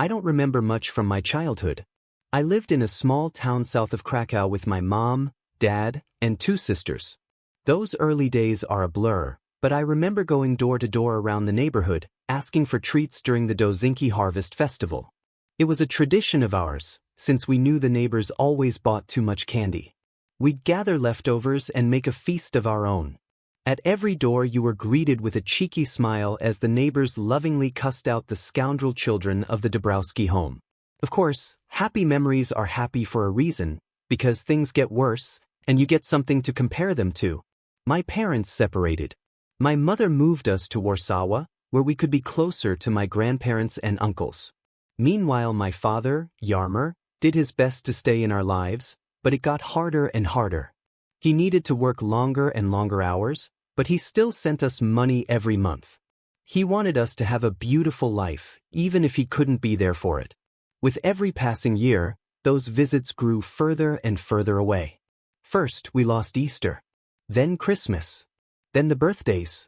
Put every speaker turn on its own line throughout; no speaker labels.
I don't remember much from my childhood. I lived in a small town south of Krakow with my mom, dad, and 2 sisters. Those early days are a blur, but I remember going door to door around the neighborhood, asking for treats during the Dozinki Harvest Festival. It was a tradition of ours, since we knew the neighbors always bought too much candy. We'd gather leftovers and make a feast of our own. At every door you were greeted with a cheeky smile as the neighbors lovingly cussed out the scoundrel children of the Dabrowski home. Of course, happy memories are happy for a reason, because things get worse, and you get something to compare them to. My parents separated. My mother moved us to Warsaw, where we could be closer to my grandparents and uncles. Meanwhile, my father, Yarmer, did his best to stay in our lives, but it got harder and harder. He needed to work longer and longer hours, but he still sent us money every month. He wanted us to have a beautiful life, even if he couldn't be there for it. With every passing year, those visits grew further and further away. First, we lost Easter, then Christmas, then the birthdays,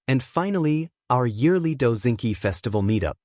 and finally, our yearly Dozinki festival meetup.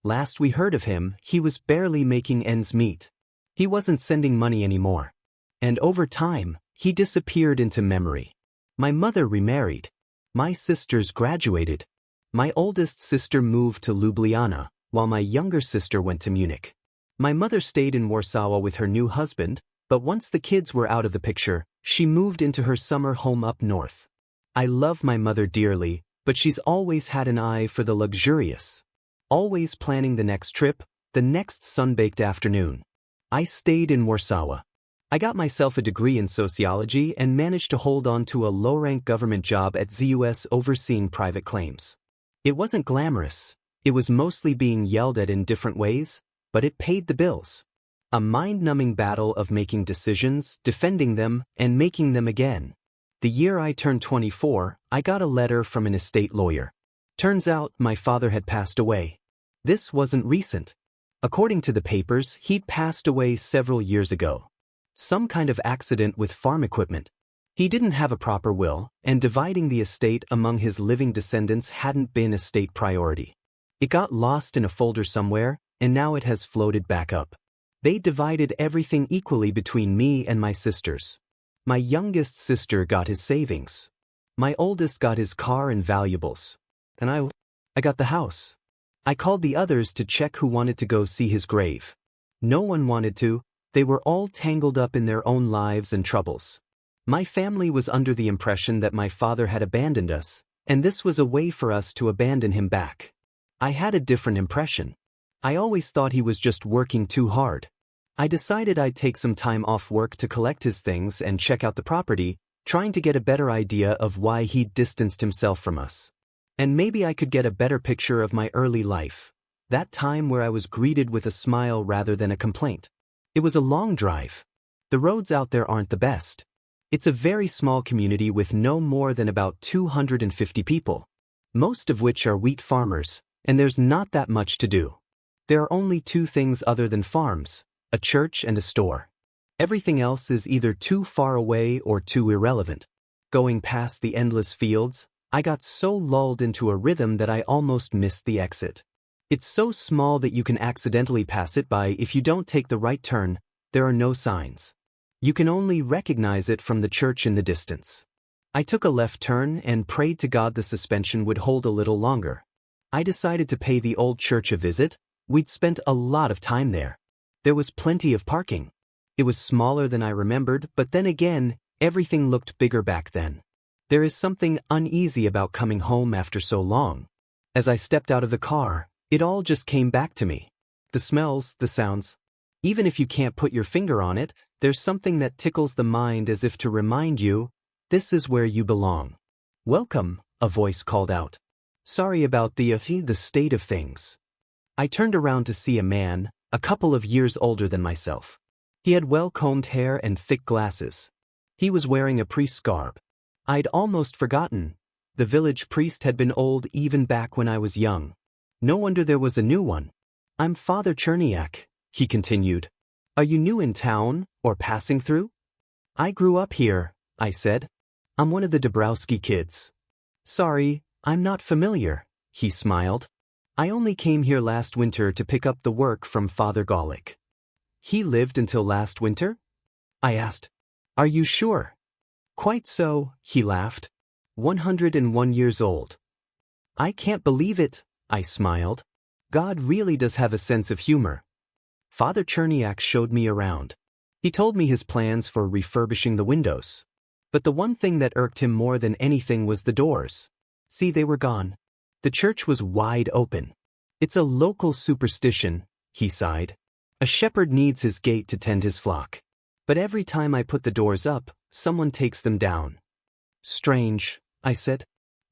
Last we heard of him, he was barely making ends meet. He wasn't sending money anymore. And over time, he disappeared into memory. My mother remarried. My sisters graduated. My oldest sister moved to Ljubljana, while my younger sister went to Munich. My mother stayed in Warsaw with her new husband, but once the kids were out of the picture, she moved into her summer home up north. I love my mother dearly, but she's always had an eye for the luxurious. Always planning the next trip, the next sun-baked afternoon. I stayed in Warsaw. I got myself a degree in sociology and managed to hold on to a low-rank government job at ZUS overseeing private claims. It wasn't glamorous. It was mostly being yelled at in different ways, but it paid the bills. A mind-numbing battle of making decisions, defending them, and making them again. The year I turned 24, I got a letter from an estate lawyer. Turns out my father had passed away. This wasn't recent. According to the papers, he'd passed away several years ago. Some kind of accident with farm equipment. He didn't have a proper will, and dividing the estate among his living descendants hadn't been a state priority. It got lost in a folder somewhere, and now it has floated back up. They divided everything equally between me and my sisters. My youngest sister got his savings. My oldest got his car and valuables. And I got the house. I called the others to check who wanted to go see his grave. No one wanted to. They were all tangled up in their own lives and troubles. My family was under the impression that my father had abandoned us, and this was a way for us to abandon him back. I had a different impression. I always thought he was just working too hard. I decided I'd take some time off work to collect his things and check out the property, trying to get a better idea of why he'd distanced himself from us. And maybe I could get a better picture of my early life, that time where I was greeted with a smile rather than a complaint. It was a long drive. The roads out there aren't the best. It's a very small community with no more than about 250 people, most of which are wheat farmers, and there's not that much to do. There are only 2 things other than farms, a church and a store. Everything else is either too far away or too irrelevant. Going past the endless fields, I got so lulled into a rhythm that I almost missed the exit. It's so small that you can accidentally pass it by if you don't take the right turn. There are no signs. You can only recognize it from the church in the distance. I took a left turn and prayed to God the suspension would hold a little longer. I decided to pay the old church a visit. We'd spent a lot of time there. There was plenty of parking. It was smaller than I remembered, but then again, everything looked bigger back then. There is something uneasy about coming home after so long. As I stepped out of the car, it all just came back to me. The smells, the sounds. Even if you can't put your finger on it, there's something that tickles the mind as if to remind you, this is where you belong. Welcome, a voice called out. Sorry about the state of things. I turned around to see a man, a couple of years older than myself. He had well-combed hair and thick glasses. He was wearing a priest's garb. I'd almost forgotten. The village priest had been old even back when I was young. No wonder there was a new one. I'm Father Cherniak, he continued. Are you new in town, or passing through? I grew up here, I said. I'm one of the Dabrowski kids. Sorry, I'm not familiar, he smiled. I only came here last winter to pick up the work from Father Golick. He lived until last winter? I asked. Are you sure? Quite so, he laughed. 101 years old. I can't believe it, I smiled. God really does have a sense of humor. Father Cherniak showed me around. He told me his plans for refurbishing the windows. But the one thing that irked him more than anything was the doors. See, they were gone. The church was wide open. It's a local superstition, he sighed. A shepherd needs his gate to tend his flock. But every time I put the doors up, someone takes them down. Strange, I said.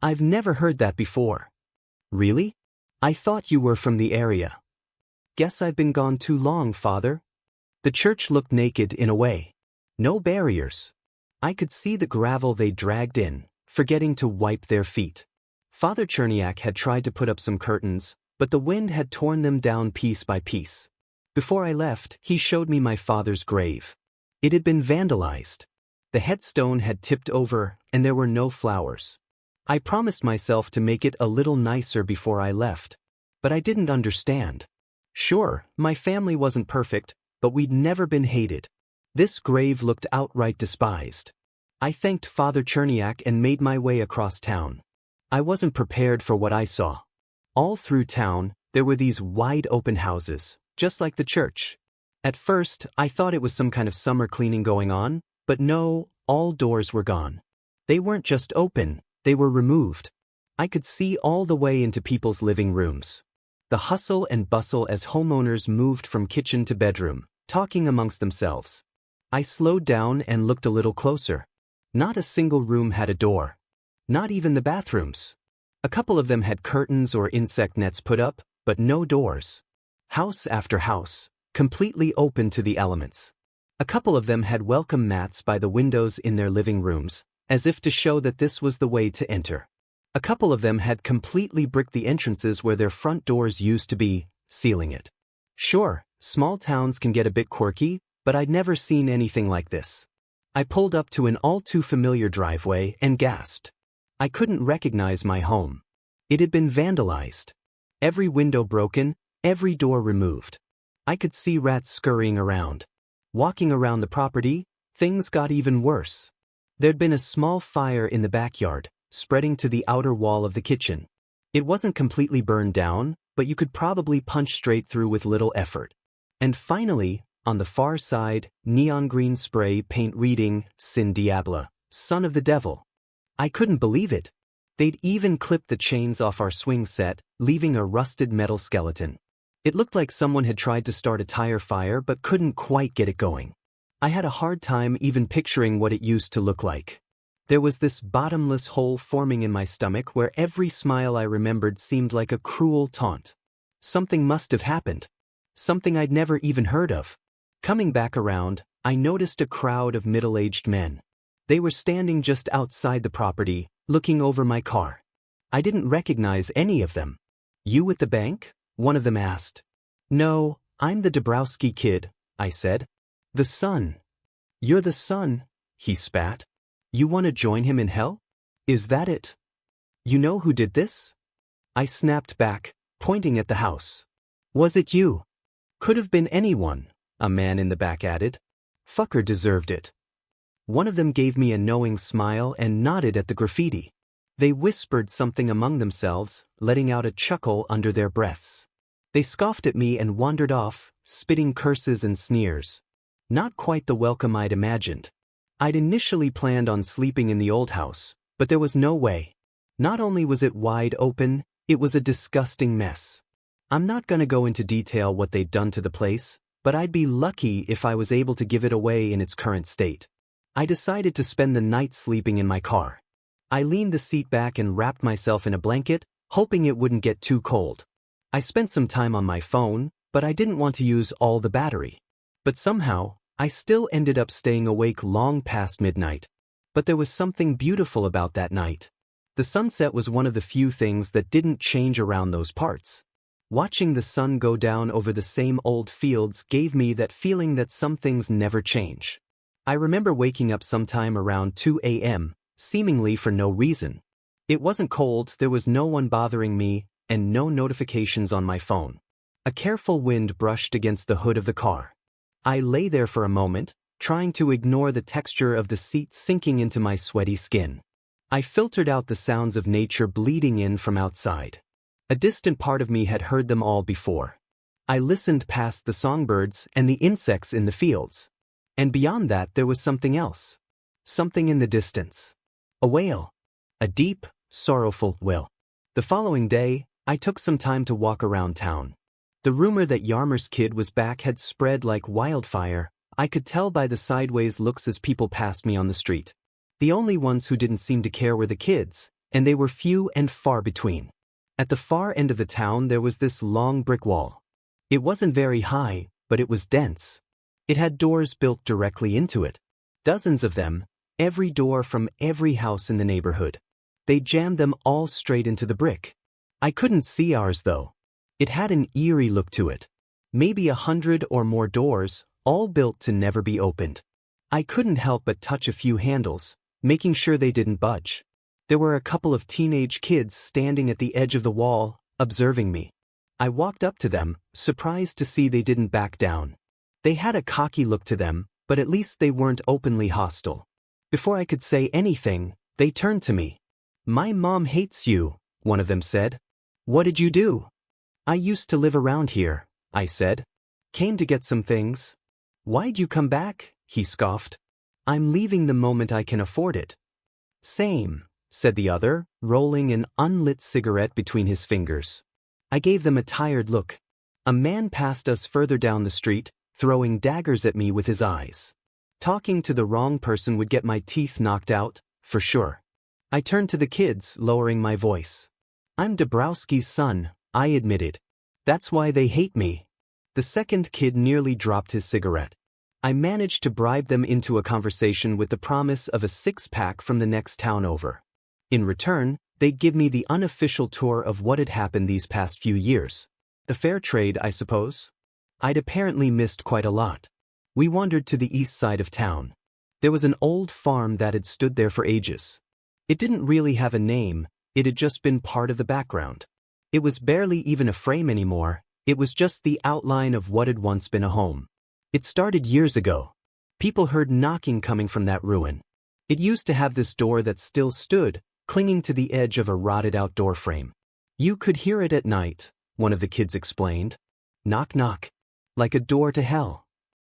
I've never heard that before. Really? I thought you were from the area. Guess I've been gone too long, Father. The church looked naked in a way. No barriers. I could see the gravel they dragged in, forgetting to wipe their feet. Father Cherniak had tried to put up some curtains, but the wind had torn them down piece by piece. Before I left, he showed me my father's grave. It had been vandalized. The headstone had tipped over, and there were no flowers. I promised myself to make it a little nicer before I left. But I didn't understand. Sure, my family wasn't perfect, but we'd never been hated. This grave looked outright despised. I thanked Father Cherniak and made my way across town. I wasn't prepared for what I saw. All through town, there were these wide-open houses, just like the church. At first, I thought it was some kind of summer cleaning going on, but no, all doors were gone. They weren't just open, they were removed. I could see all the way into people's living rooms. The hustle and bustle as homeowners moved from kitchen to bedroom, talking amongst themselves. I slowed down and looked a little closer. Not a single room had a door. Not even the bathrooms. A couple of them had curtains or insect nets put up, but no doors. House after house, completely open to the elements. A couple of them had welcome mats by the windows in their living rooms, as if to show that this was the way to enter. A couple of them had completely bricked the entrances where their front doors used to be, sealing it. Sure, small towns can get a bit quirky, but I'd never seen anything like this. I pulled up to an all-too-familiar driveway and gasped. I couldn't recognize my home. It had been vandalized. Every window broken, every door removed. I could see rats scurrying around. Walking around the property, things got even worse. There'd been a small fire in the backyard, spreading to the outer wall of the kitchen. It wasn't completely burned down, but you could probably punch straight through with little effort. And finally, on the far side, neon green spray paint reading, Sin Diabla, Son of the Devil. I couldn't believe it. They'd even clipped the chains off our swing set, leaving a rusted metal skeleton. It looked like someone had tried to start a tire fire but couldn't quite get it going. I had a hard time even picturing what it used to look like. There was this bottomless hole forming in my stomach where every smile I remembered seemed like a cruel taunt. Something must have happened. Something I'd never even heard of. Coming back around, I noticed a crowd of middle-aged men. They were standing just outside the property, looking over my car. I didn't recognize any of them. You at the bank? One of them asked. No, I'm the Dabrowski kid, I said. The son. You're the son, he spat. You want to join him in hell? Is that it? You know who did this? I snapped back, pointing at the house. Was it you? Could have been anyone, a man in the back added. Fucker deserved it. One of them gave me a knowing smile and nodded at the graffiti. They whispered something among themselves, letting out a chuckle under their breaths. They scoffed at me and wandered off, spitting curses and sneers. Not quite the welcome I'd imagined. I'd initially planned on sleeping in the old house, but there was no way. Not only was it wide open, it was a disgusting mess. I'm not going to go into detail what they'd done to the place, but I'd be lucky if I was able to give it away in its current state. I decided to spend the night sleeping in my car. I leaned the seat back and wrapped myself in a blanket, hoping it wouldn't get too cold. I spent some time on my phone, but I didn't want to use all the battery. But somehow, I still ended up staying awake long past midnight. But there was something beautiful about that night. The sunset was one of the few things that didn't change around those parts. Watching the sun go down over the same old fields gave me that feeling that some things never change. I remember waking up sometime around 2 a.m., seemingly for no reason. It wasn't cold, there was no one bothering me, and no notifications on my phone. A careful wind brushed against the hood of the car. I lay there for a moment, trying to ignore the texture of the seat sinking into my sweaty skin. I filtered out the sounds of nature bleeding in from outside. A distant part of me had heard them all before. I listened past the songbirds and the insects in the fields. And beyond that there was something else. Something in the distance. A wail. A deep, sorrowful wail. The following day, I took some time to walk around town. The rumor that Yarmer's kid was back had spread like wildfire. I could tell by the sideways looks as people passed me on the street. The only ones who didn't seem to care were the kids, and they were few and far between. At the far end of the town there was this long brick wall. It wasn't very high, but it was dense. It had doors built directly into it. Dozens of them, every door from every house in the neighborhood. They jammed them all straight into the brick. I couldn't see ours though. It had an eerie look to it. Maybe 100 or more doors, all built to never be opened. I couldn't help but touch a few handles, making sure they didn't budge. There were a couple of teenage kids standing at the edge of the wall, observing me. I walked up to them, surprised to see they didn't back down. They had a cocky look to them, but at least they weren't openly hostile. Before I could say anything, they turned to me. "My mom hates you," one of them said. "What did you do?" "I used to live around here," I said. "Came to get some things." "Why'd you come back?" he scoffed. "I'm leaving the moment I can afford it." "Same," said the other, rolling an unlit cigarette between his fingers. I gave them a tired look. A man passed us further down the street, throwing daggers at me with his eyes. Talking to the wrong person would get my teeth knocked out, for sure. I turned to the kids, lowering my voice. "I'm Dabrowski's son," I admitted. "That's why they hate me." The second kid nearly dropped his cigarette. I managed to bribe them into a conversation with the promise of a six-pack from the next town over. In return, they'd give me the unofficial tour of what had happened these past few years. The fair trade, I suppose. I'd apparently missed quite a lot. We wandered to the east side of town. There was an old farm that had stood there for ages. It didn't really have a name, it had just been part of the background. It was barely even a frame anymore, it was just the outline of what had once been a home. It started years ago. People heard knocking coming from that ruin. It used to have this door that still stood, clinging to the edge of a rotted outdoor frame. You could hear it at night, one of the kids explained. Knock knock. Like a door to hell.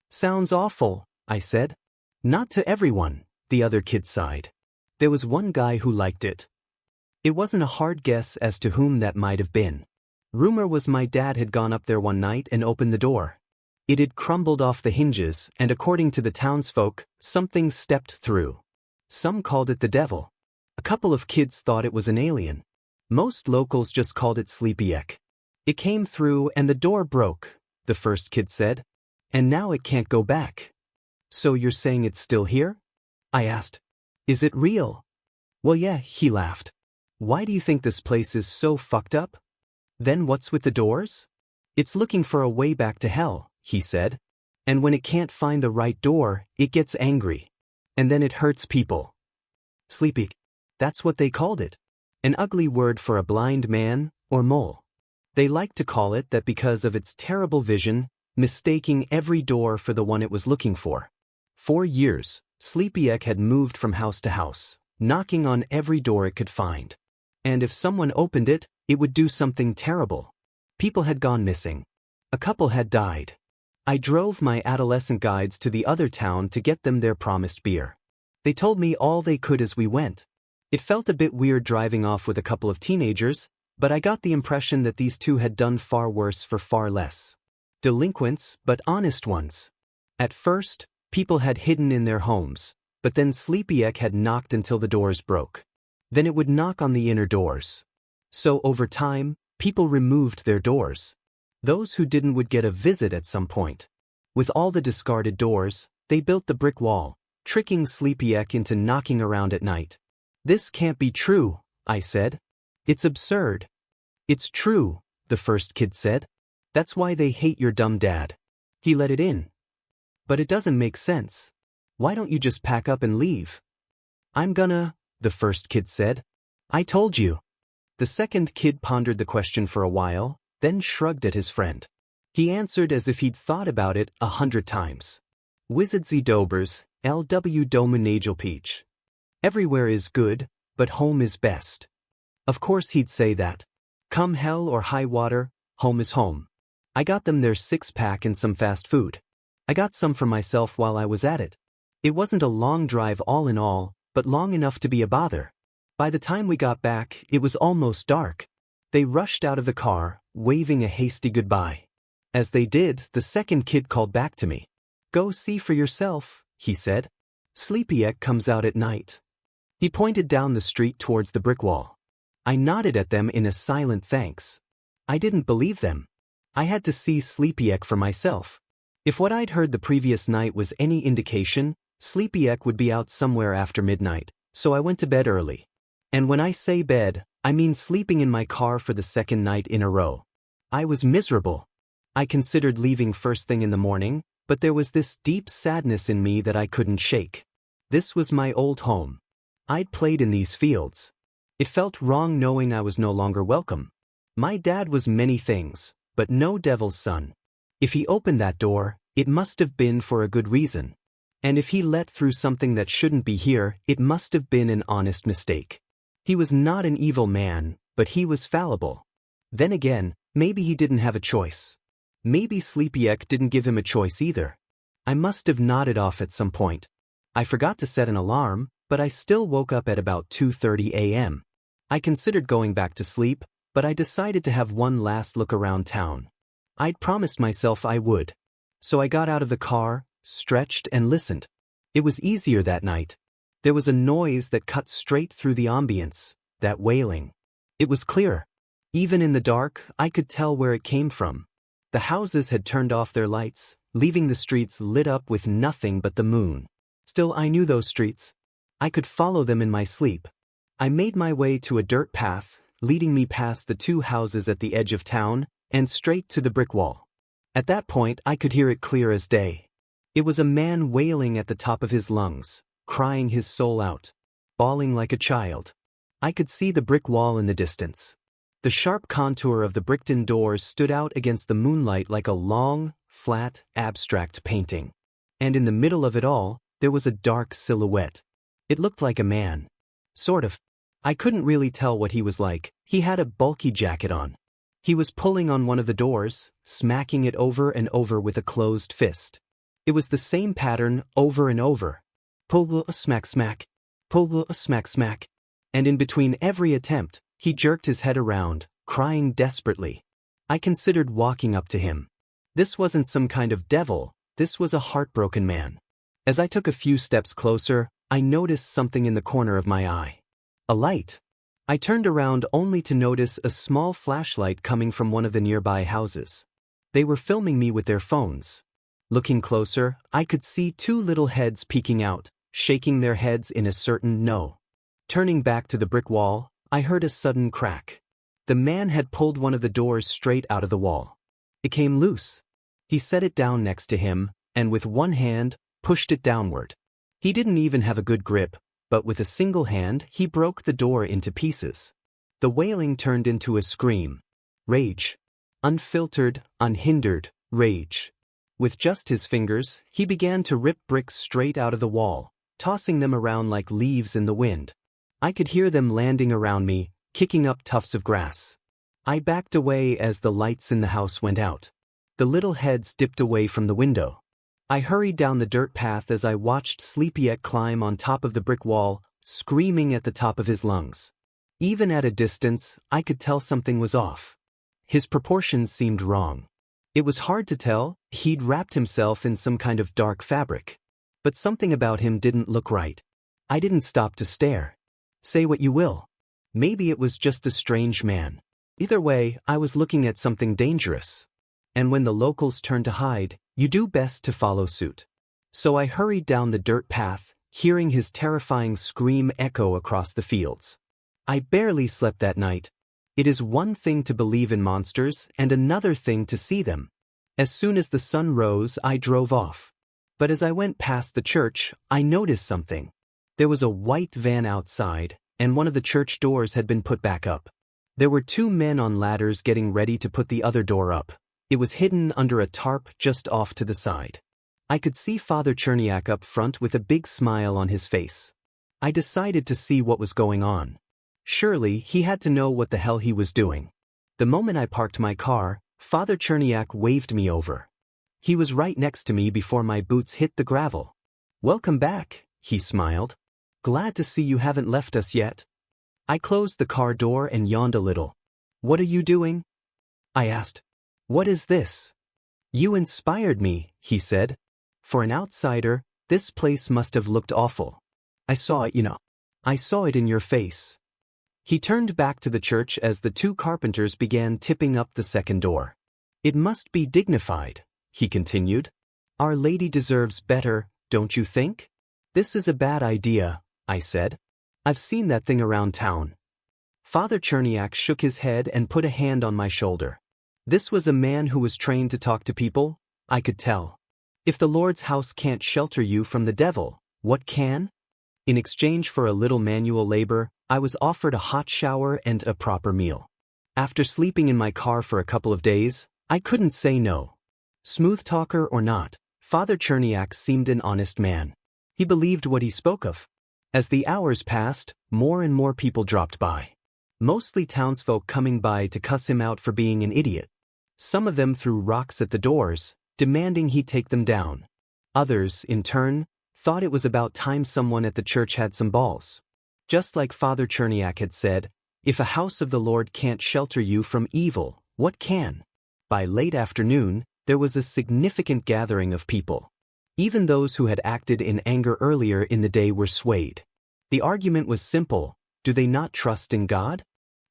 "Sounds awful," I said. "Not to everyone," the other kid sighed. There was one guy who liked it. It wasn't a hard guess as to whom that might have been. Rumor was my dad had gone up there one night and opened the door. It had crumbled off the hinges, and according to the townsfolk, something stepped through. Some called it the devil. A couple of kids thought it was an alien. Most locals just called it Sleepyek. "It came through and the door broke," the first kid said. "And now it can't go back." "So you're saying it's still here?" I asked. "Is it real?" "Well, yeah," he laughed. "Why do you think this place is so fucked up?" "Then what's with the doors?" "It's looking for a way back to hell," he said. "And when it can't find the right door, it gets angry. And then it hurts people." Sleepy. That's what they called it. An ugly word for a blind man, or mole. They liked to call it that because of its terrible vision, mistaking every door for the one it was looking for. For years, Sleepyek had moved from house to house, knocking on every door it could find. And if someone opened it, it would do something terrible. People had gone missing. A couple had died. I drove my adolescent guides to the other town to get them their promised beer. They told me all they could as we went. It felt a bit weird driving off with a couple of teenagers, but I got the impression that these two had done far worse for far less. Delinquents, but honest ones. At first, people had hidden in their homes, but then Sleepyek had knocked until the doors broke. Then it would knock on the inner doors. So over time, people removed their doors. Those who didn't would get a visit at some point. With all the discarded doors, they built the brick wall, tricking Sleepyek into knocking around at night. "This can't be true," I said. "It's absurd." "It's true," the first kid said. "That's why they hate your dumb dad. He let it in." "But it doesn't make sense. Why don't you just pack up and leave?" "I'm gonna," the first kid said. "I told you." The second kid pondered the question for a while, then shrugged at his friend. He answered as if he'd thought about it 100 times. Wizardsy dobers, LW domenagel peach. Everywhere is good, but home is best. Of course he'd say that. Come hell or high water, home is home. I got them their 6-pack and some fast food. I got some for myself while I was at it. It wasn't a long drive all in all, but long enough to be a bother. By the time we got back, it was almost dark. They rushed out of the car, waving a hasty goodbye. As they did, the second kid called back to me. Go see for yourself, he said. Sleepyek comes out at night. He pointed down the street towards the brick wall. I nodded at them in a silent thanks. I didn't believe them. I had to see Sleepyek for myself. If what I'd heard the previous night was any indication, Sleepyek would be out somewhere after midnight, so I went to bed early. And when I say bed, I mean sleeping in my car for the second night in a row. I was miserable. I considered leaving first thing in the morning, but there was this deep sadness in me that I couldn't shake. This was my old home. I'd played in these fields. It felt wrong knowing I was no longer welcome. My dad was many things, but no devil's son. If he opened that door, it must have been for a good reason. And if he let through something that shouldn't be here, it must have been an honest mistake. He was not an evil man, but he was fallible. Then again, maybe he didn't have a choice. Maybe Sleepyek didn't give him a choice either. I must have nodded off at some point. I forgot to set an alarm, but I still woke up at about 2:30 a.m. I considered going back to sleep, but I decided to have one last look around town. I'd promised myself I would. So I got out of the car, stretched and listened. It was easier that night. There was a noise that cut straight through the ambience, that wailing. It was clear. Even in the dark, I could tell where it came from. The houses had turned off their lights, leaving the streets lit up with nothing but the moon. Still, I knew those streets. I could follow them in my sleep. I made my way to a dirt path, leading me past the 2 houses at the edge of town, and straight to the brick wall. At that point, I could hear it clear as day. It was a man wailing at the top of his lungs, crying his soul out, bawling like a child. I could see the brick wall in the distance. The sharp contour of the bricked-in doors stood out against the moonlight like a long, flat, abstract painting. And in the middle of it all, there was a dark silhouette. It looked like a man. Sort of. I couldn't really tell what he was like. He had a bulky jacket on. He was pulling on one of the doors, smacking it over and over with a closed fist. It was the same pattern over and over. Pull, smack, smack. Pull, smack, smack. And in between every attempt, he jerked his head around, crying desperately. I considered walking up to him. This wasn't some kind of devil, this was a heartbroken man. As I took a few steps closer, I noticed something in the corner of my eye. A light. I turned around only to notice a small flashlight coming from one of the nearby houses. They were filming me with their phones. Looking closer, I could see 2 little heads peeking out, shaking their heads in a certain no. Turning back to the brick wall, I heard a sudden crack. The man had pulled one of the doors straight out of the wall. It came loose. He set it down next to him, and with one hand, pushed it downward. He didn't even have a good grip, but with a single hand, he broke the door into pieces. The wailing turned into a scream. Rage. Unfiltered, unhindered, rage. With just his fingers, he began to rip bricks straight out of the wall, tossing them around like leaves in the wind. I could hear them landing around me, kicking up tufts of grass. I backed away as the lights in the house went out. The little heads dipped away from the window. I hurried down the dirt path as I watched Sleepyek climb on top of the brick wall, screaming at the top of his lungs. Even at a distance, I could tell something was off. His proportions seemed wrong. It was hard to tell, he'd wrapped himself in some kind of dark fabric. But something about him didn't look right. I didn't stop to stare. Say what you will. Maybe it was just a strange man. Either way, I was looking at something dangerous. And when the locals turned to hide, you do best to follow suit. So I hurried down the dirt path, hearing his terrifying scream echo across the fields. I barely slept that night. It is one thing to believe in monsters and another thing to see them. As soon as the sun rose, I drove off. But as I went past the church, I noticed something. There was a white van outside, and one of the church doors had been put back up. There were two men on ladders getting ready to put the other door up. It was hidden under a tarp just off to the side. I could see Father Cherniak up front with a big smile on his face. I decided to see what was going on. Surely, he had to know what the hell he was doing. The moment I parked my car, Father Cherniak waved me over. He was right next to me before my boots hit the gravel. "Welcome back," he smiled. "Glad to see you haven't left us yet." I closed the car door and yawned a little. "What are you doing?" I asked. "What is this?" "You inspired me," he said. "For an outsider, this place must have looked awful. I saw it, I saw it in your face." He turned back to the church as the two carpenters began tipping up the second door. "It must be dignified," he continued. "Our Lady deserves better, don't you think?" "This is a bad idea," I said. "I've seen that thing around town." Father Cherniak shook his head and put a hand on my shoulder. This was a man who was trained to talk to people, I could tell. "If the Lord's house can't shelter you from the devil, what can?" In exchange for a little manual labor, I was offered a hot shower and a proper meal. After sleeping in my car for a couple of days, I couldn't say no. Smooth talker or not, Father Cherniak seemed an honest man. He believed what he spoke of. As the hours passed, more and more people dropped by. Mostly townsfolk coming by to cuss him out for being an idiot. Some of them threw rocks at the doors, demanding he take them down. Others, in turn, thought it was about time someone at the church had some balls. Just like Father Cherniak had said, if a house of the Lord can't shelter you from evil, what can? By late afternoon, there was a significant gathering of people. Even those who had acted in anger earlier in the day were swayed. The argument was simple: do they not trust in God?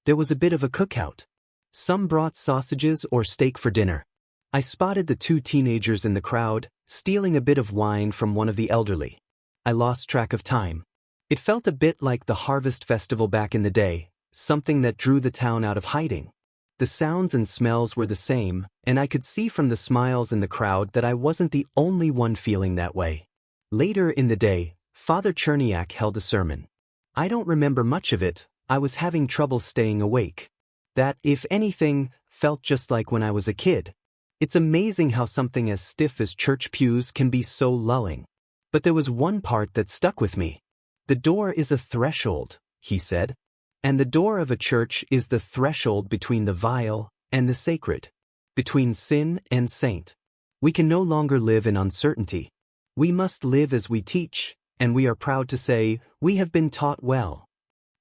There was a bit of a cookout. Some brought sausages or steak for dinner. I spotted the two teenagers in the crowd, stealing a bit of wine from one of the elderly. I lost track of time. It felt a bit like the harvest festival back in the day, something that drew the town out of hiding. The sounds and smells were the same, and I could see from the smiles in the crowd that I wasn't the only one feeling that way. Later in the day, Father Cherniak held a sermon. I don't remember much of it. I was having trouble staying awake. That, if anything, felt just like when I was a kid. It's amazing how something as stiff as church pews can be so lulling. But there was one part that stuck with me. "The door is a threshold," he said. "And the door of a church is the threshold between the vile and the sacred, between sin and saint. We can no longer live in uncertainty. We must live as we teach, and we are proud to say, we have been taught well."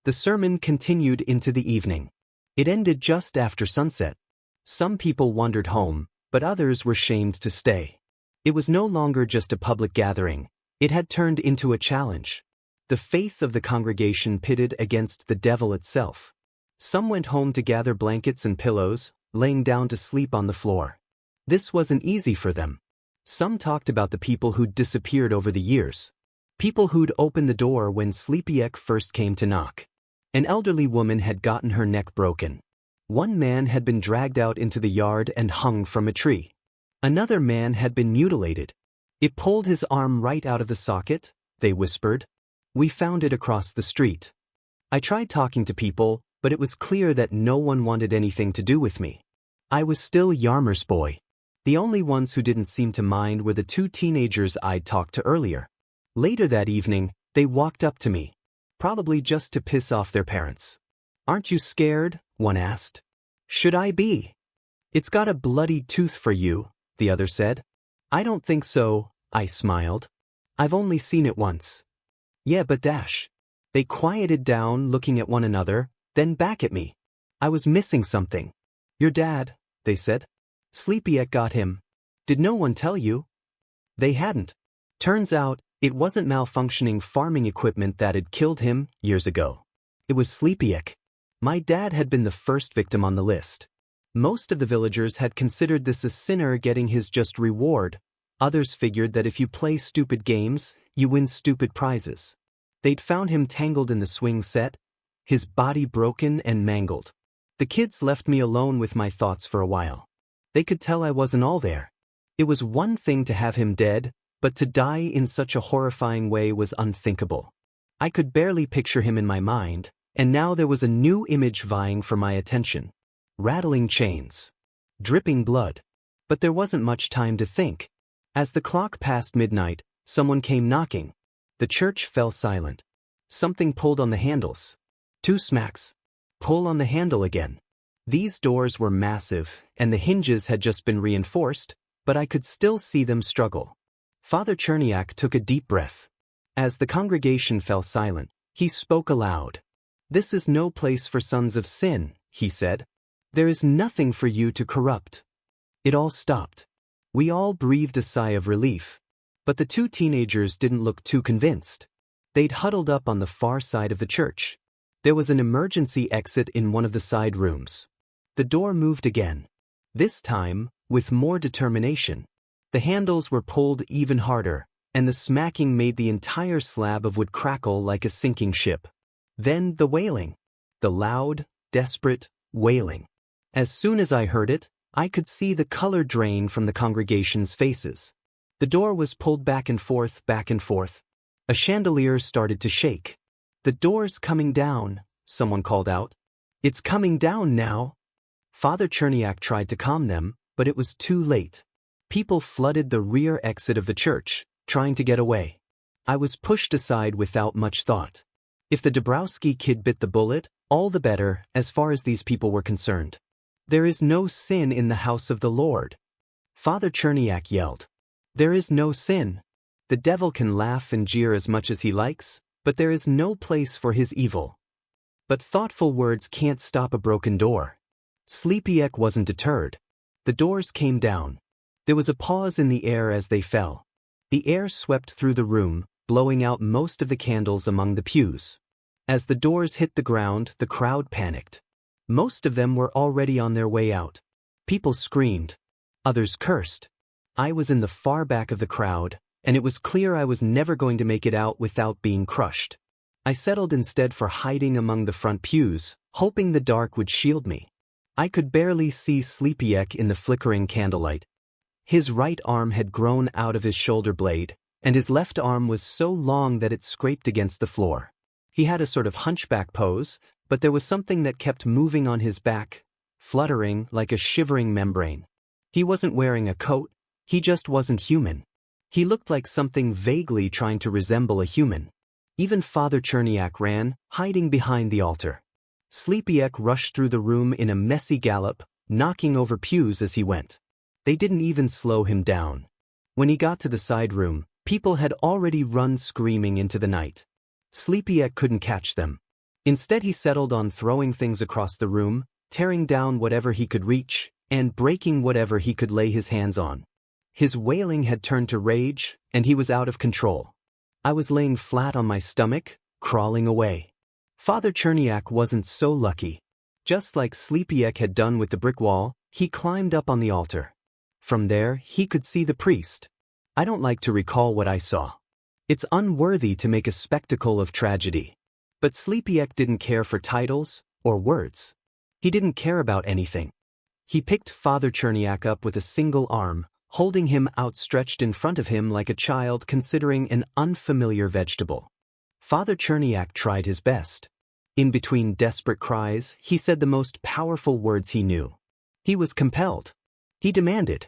The sermon continued into the evening. It ended just after sunset. Some people wandered home, but others were shamed to stay. It was no longer just a public gathering. It had turned into a challenge. The faith of the congregation pitted against the devil itself. Some went home to gather blankets and pillows, laying down to sleep on the floor. This wasn't easy for them. Some talked about the people who'd disappeared over the years. People who'd opened the door when Sleepyek first came to knock. An elderly woman had gotten her neck broken. One man had been dragged out into the yard and hung from a tree. Another man had been mutilated. "It pulled his arm right out of the socket," they whispered. "We found it across the street." I tried talking to people, but it was clear that no one wanted anything to do with me. I was still Yarmer's boy. The only ones who didn't seem to mind were the two teenagers I'd talked to earlier. Later that evening, they walked up to me. Probably just to piss off their parents. "Aren't you scared?" one asked. "Should I be?" "It's got a bloody tooth for you," the other said. "I don't think so," I smiled. "I've only seen it once." "Yeah, but dash." They quieted down, looking at one another, then back at me. I was missing something. "Your dad," they said. "Sleepyek got him." "Did no one tell you?" They hadn't. Turns out, it wasn't malfunctioning farming equipment that had killed him years ago. It was Sleepyek. My dad had been the first victim on the list. Most of the villagers had considered this a sinner getting his just reward. Others figured that if you play stupid games, you win stupid prizes. They'd found him tangled in the swing set, his body broken and mangled. The kids left me alone with my thoughts for a while. They could tell I wasn't all there. It was one thing to have him dead, but to die in such a horrifying way was unthinkable. I could barely picture him in my mind, And now there was a new image vying for my attention. Rattling chains. Dripping blood. But there wasn't much time to think. As the clock passed midnight, someone came knocking. The church fell silent. Something pulled on the handles. 2 smacks. Pull on the handle again. These doors were massive, and the hinges had just been reinforced, but I could still see them struggle. Father Cherniak took a deep breath. As the congregation fell silent, he spoke aloud. "This is no place for sons of sin," he said. "There is nothing for you to corrupt." It all stopped. We all breathed a sigh of relief. But the 2 teenagers didn't look too convinced. They'd huddled up on the far side of the church. There was an emergency exit in one of the side rooms. The door moved again. This time, with more determination. The handles were pulled even harder, and the smacking made the entire slab of wood crackle like a sinking ship. Then the wailing. The loud, desperate wailing. As soon as I heard it, I could see the color drain from the congregation's faces. The door was pulled back and forth, back and forth. A chandelier started to shake. "The door's coming down," someone called out. "It's coming down now." Father Cherniak tried to calm them, but it was too late. People flooded the rear exit of the church, trying to get away. I was pushed aside without much thought. If the Dabrowski kid bit the bullet, all the better, as far as these people were concerned. "There is no sin in the house of the Lord." Father Cherniak yelled. "There is no sin. The devil can laugh and jeer as much as he likes, but there is no place for his evil." But thoughtful words can't stop a broken door. Sleepyek wasn't deterred. The doors came down. There was a pause in the air as they fell. The air swept through the room, blowing out most of the candles among the pews. As the doors hit the ground, the crowd panicked. Most of them were already on their way out. People screamed. Others cursed. I was in the far back of the crowd, and it was clear I was never going to make it out without being crushed. I settled instead for hiding among the front pews, hoping the dark would shield me. I could barely see Sleepyek in the flickering candlelight. His right arm had grown out of his shoulder blade, and his left arm was so long that it scraped against the floor. He had a sort of hunchback pose, but there was something that kept moving on his back, fluttering like a shivering membrane. He wasn't wearing a coat, he just wasn't human. He looked like something vaguely trying to resemble a human. Even Father Cherniak ran, hiding behind the altar. Sleepyek rushed through the room in a messy gallop, knocking over pews as he went. They didn't even slow him down. When he got to the side room, people had already run screaming into the night. Sleepyek couldn't catch them. Instead he settled on throwing things across the room, tearing down whatever he could reach, and breaking whatever he could lay his hands on. His wailing had turned to rage, and he was out of control. I was laying flat on my stomach, crawling away. Father Cherniak wasn't so lucky. Just like Sleepyek had done with the brick wall, he climbed up on the altar. From there, he could see the priest. I don't like to recall what I saw. It's unworthy to make a spectacle of tragedy. But Sleepyek didn't care for titles or words. He didn't care about anything. He picked Father Cherniak up with a single arm, holding him outstretched in front of him like a child considering an unfamiliar vegetable. Father Cherniak tried his best. In between desperate cries, he said the most powerful words he knew. He was compelled. He demanded.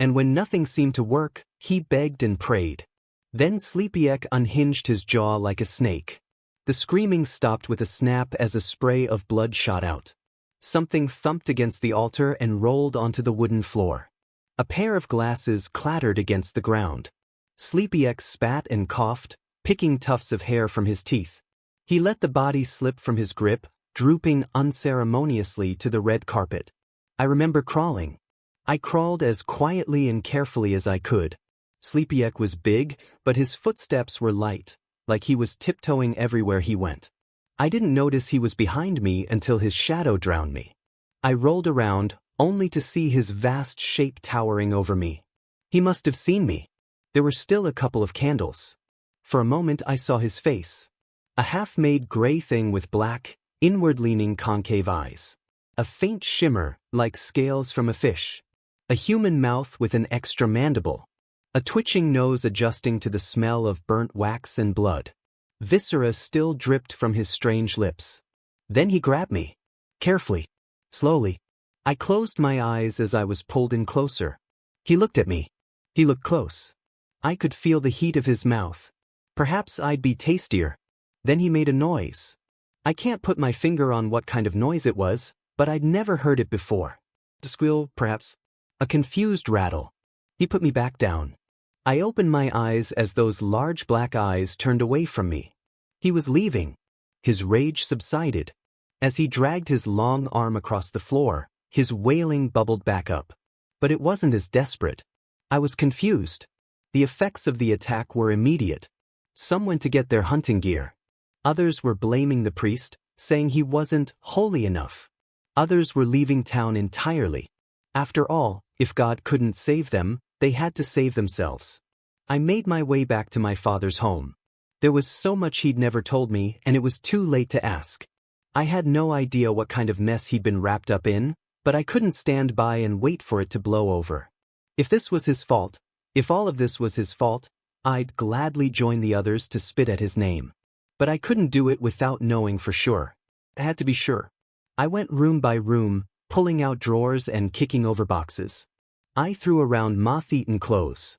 And when nothing seemed to work, he begged and prayed. Then Sleepyek unhinged his jaw like a snake. The screaming stopped with a snap as a spray of blood shot out. Something thumped against the altar and rolled onto the wooden floor. A pair of glasses clattered against the ground. Sleepyek spat and coughed, picking tufts of hair from his teeth. He let the body slip from his grip, drooping unceremoniously to the red carpet. I remember crawling. I crawled as quietly and carefully as I could. Sleepyek was big, but his footsteps were light, like he was tiptoeing everywhere he went. I didn't notice he was behind me until his shadow drowned me. I rolled around, only to see his vast shape towering over me. He must have seen me. There were still a couple of candles. For a moment I saw his face. A half-made gray thing with black, inward-leaning concave eyes. A faint shimmer, like scales from a fish. A human mouth with an extra mandible. A twitching nose adjusting to the smell of burnt wax and blood. Viscera still dripped from his strange lips. Then he grabbed me. Carefully. Slowly. I closed my eyes as I was pulled in closer. He looked at me. He looked close. I could feel the heat of his mouth. Perhaps I'd be tastier. Then he made a noise. I can't put my finger on what kind of noise it was, but I'd never heard it before. A squeal, perhaps? A confused rattle. He put me back down. I opened my eyes as those large black eyes turned away from me. He was leaving. His rage subsided. As he dragged his long arm across the floor, his wailing bubbled back up. But it wasn't as desperate. I was confused. The effects of the attack were immediate. Some went to get their hunting gear. Others were blaming the priest, saying he wasn't holy enough. Others were leaving town entirely. After all, if God couldn't save them, they had to save themselves. I made my way back to my father's home. There was so much he'd never told me, and it was too late to ask. I had no idea what kind of mess he'd been wrapped up in, but I couldn't stand by and wait for it to blow over. If this was his fault, if all of this was his fault, I'd gladly join the others to spit at his name. But I couldn't do it without knowing for sure. I had to be sure. I went room by room, pulling out drawers and kicking over boxes. I threw around moth-eaten clothes.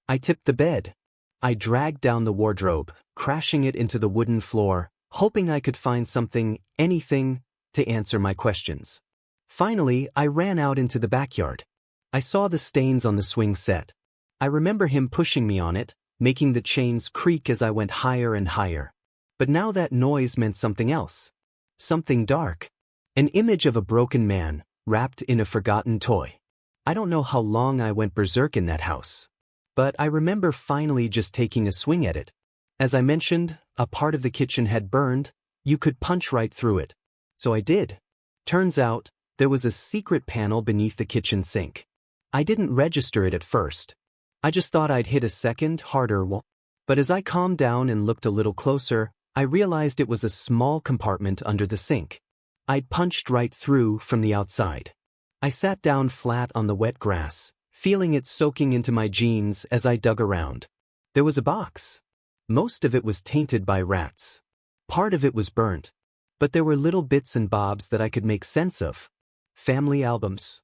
I tipped the bed. I dragged down the wardrobe, crashing it into the wooden floor, hoping I could find something, anything, to answer my questions. Finally, I ran out into the backyard. I saw the stains on the swing set. I remember him pushing me on it, making the chains creak as I went higher and higher. But now that noise meant something else. Something dark. An image of a broken man, wrapped in a forgotten toy. I don't know how long I went berserk in that house. But I remember finally just taking a swing at it. As I mentioned, a part of the kitchen had burned. You could punch right through it. So I did. Turns out, there was a secret panel beneath the kitchen sink. I didn't register it at first. I just thought I'd hit a second, harder wall. But as I calmed down and looked a little closer, I realized it was a small compartment under the sink. I'd punched right through from the outside. I sat down flat on the wet grass, feeling it soaking into my jeans as I dug around. There was a box. Most of it was tainted by rats. Part of it was burnt. But there were little bits and bobs that I could make sense of. Family albums.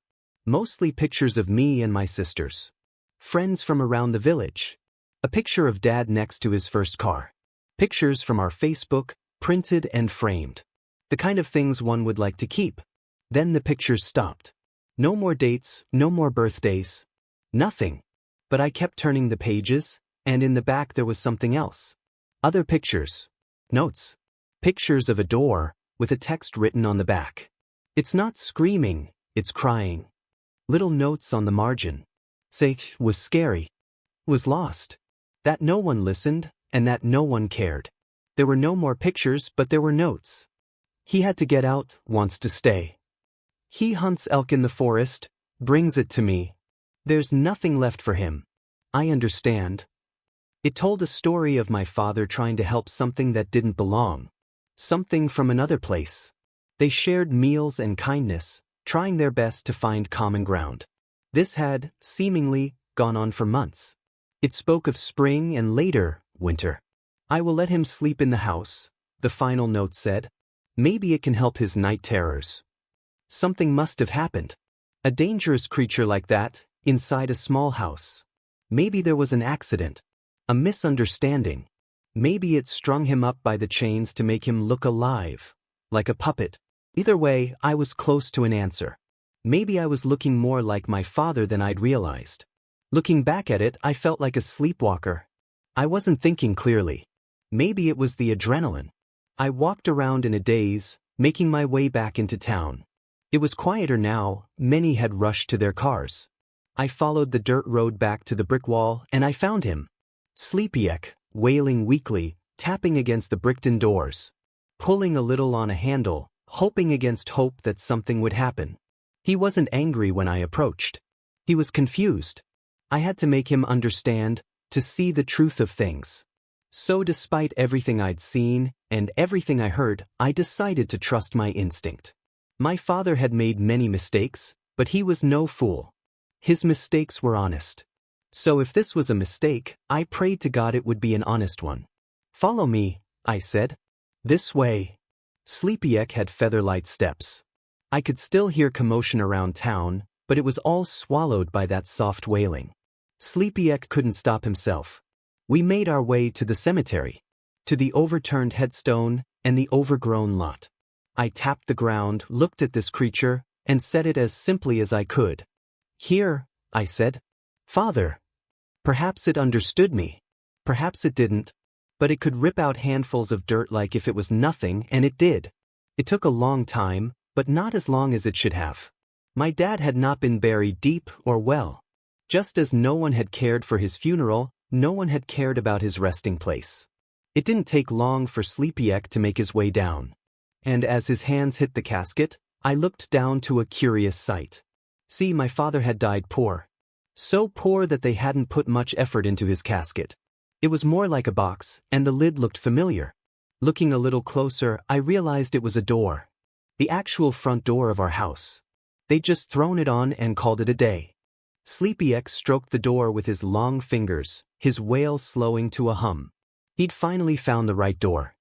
Mostly pictures of me and my sisters. Friends from around the village. A picture of Dad next to his first car. Pictures from our Facebook, printed and framed. The kind of things one would like to keep. Then the pictures stopped. No more dates, no more birthdays. Nothing. But I kept turning the pages, and in the back there was something else. Other pictures. Notes. Pictures of a door, with a text written on the back. It's not screaming, it's crying. Little notes on the margin. Say, was scary. Was lost. That no one listened, and that no one cared. There were no more pictures, but there were notes. He had to get out, wants to stay. He hunts elk in the forest, brings it to me. There's nothing left for him. I understand. It told a story of my father trying to help something that didn't belong. Something from another place. They shared meals and kindness, trying their best to find common ground. This had, seemingly, gone on for months. It spoke of spring and later, winter. I will let him sleep in the house, the final note said. Maybe it can help his night terrors. Something must have happened. A dangerous creature like that, inside a small house. Maybe there was an accident. A misunderstanding. Maybe it strung him up by the chains to make him look alive. Like a puppet. Either way, I was close to an answer. Maybe I was looking more like my father than I'd realized. Looking back at it, I felt like a sleepwalker. I wasn't thinking clearly. Maybe it was the adrenaline. I walked around in a daze, making my way back into town. It was quieter now, many had rushed to their cars. I followed the dirt road back to the brick wall, and I found him. Sleepy-ek, wailing weakly, tapping against the bricked-in doors. Pulling a little on a handle, hoping against hope that something would happen. He wasn't angry when I approached. He was confused. I had to make him understand, to see the truth of things. So despite everything I'd seen, and everything I heard, I decided to trust my instinct. My father had made many mistakes, but he was no fool. His mistakes were honest. So if this was a mistake, I prayed to God it would be an honest one. Follow me, I said. This way. Sleepy-Ek had feather-light steps. I could still hear commotion around town, but it was all swallowed by that soft wailing. Sleepy-Ek couldn't stop himself. We made our way to the cemetery, to the overturned headstone and the overgrown lot. I tapped the ground, looked at this creature, and said it as simply as I could. "Here," I said. "Father." Perhaps it understood me. Perhaps it didn't. But it could rip out handfuls of dirt like if it was nothing, and it did. It took a long time, but not as long as it should have. My dad had not been buried deep or well. Just as no one had cared for his funeral, no one had cared about his resting place. It didn't take long for Sleepy-Ek to make his way down. And as his hands hit the casket, I looked down to a curious sight. See, my father had died poor. So poor that they hadn't put much effort into his casket. It was more like a box, and the lid looked familiar. Looking a little closer, I realized it was a door. The actual front door of our house. They'd just thrown it on and called it a day. Sleepy-Ek stroked the door with his long fingers, his wail slowing to a hum. He'd finally found the right door.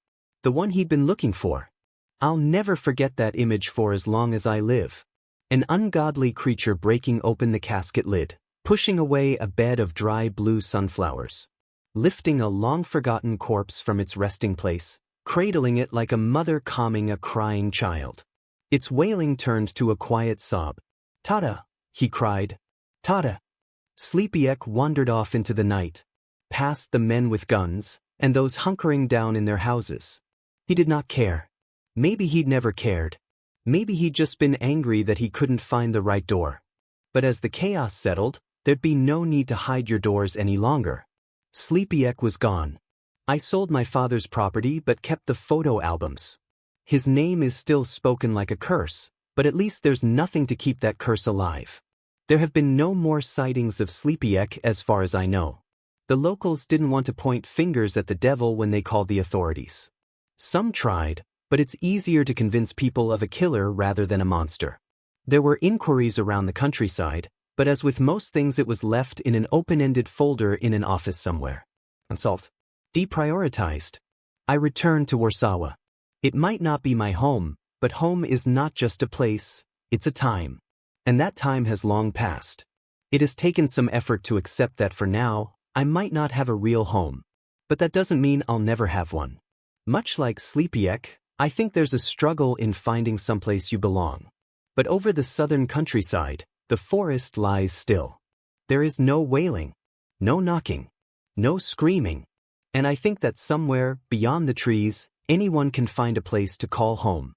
The one he'd been looking for. I'll never forget that image for as long as I live. An ungodly creature breaking open the casket lid, pushing away a bed of dry blue sunflowers. Lifting a long-forgotten corpse from its resting place, cradling it like a mother calming a crying child. Its wailing turned to a quiet sob. "Tada!" he cried. "Tada!" Sleepy-Ek wandered off into the night, past the men with guns, and those hunkering down in their houses. He did not care. Maybe he'd never cared. Maybe he'd just been angry that he couldn't find the right door. But as the chaos settled, there'd be no need to hide your doors any longer. Sleepy-Ek was gone. I sold my father's property but kept the photo albums. His name is still spoken like a curse, but at least there's nothing to keep that curse alive. There have been no more sightings of Sleepy-Ek as far as I know. The locals didn't want to point fingers at the devil when they called the authorities. Some tried, but it's easier to convince people of a killer rather than a monster. There were inquiries around the countryside, but as with most things it was left in an open-ended folder in an office somewhere. Unsolved. Deprioritized. I returned to Warsaw. It might not be my home, but home is not just a place, it's a time. And that time has long passed. It has taken some effort to accept that for now, I might not have a real home. But that doesn't mean I'll never have one. Much like Sleepy-Ek, I think there's a struggle in finding someplace you belong. But over the southern countryside, the forest lies still. There is no wailing, no knocking, no screaming. And I think that somewhere, beyond the trees, anyone can find a place to call home.